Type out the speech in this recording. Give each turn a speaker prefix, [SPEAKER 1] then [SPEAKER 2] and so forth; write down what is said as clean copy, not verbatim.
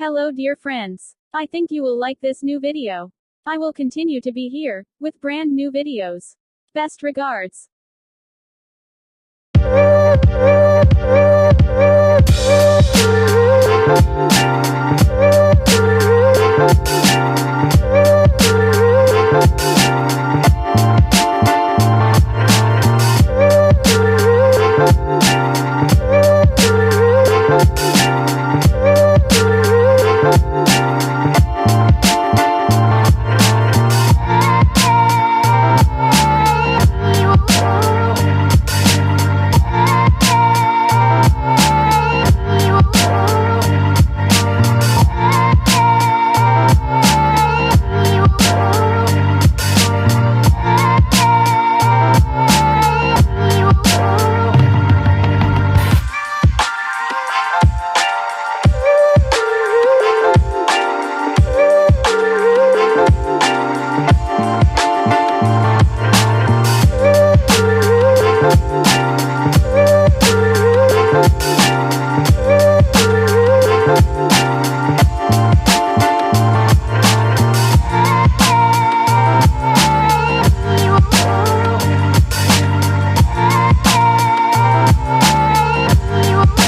[SPEAKER 1] Hello dear friends. I think you will like this new video. I will continue to be here, with brand new videos. Best regards.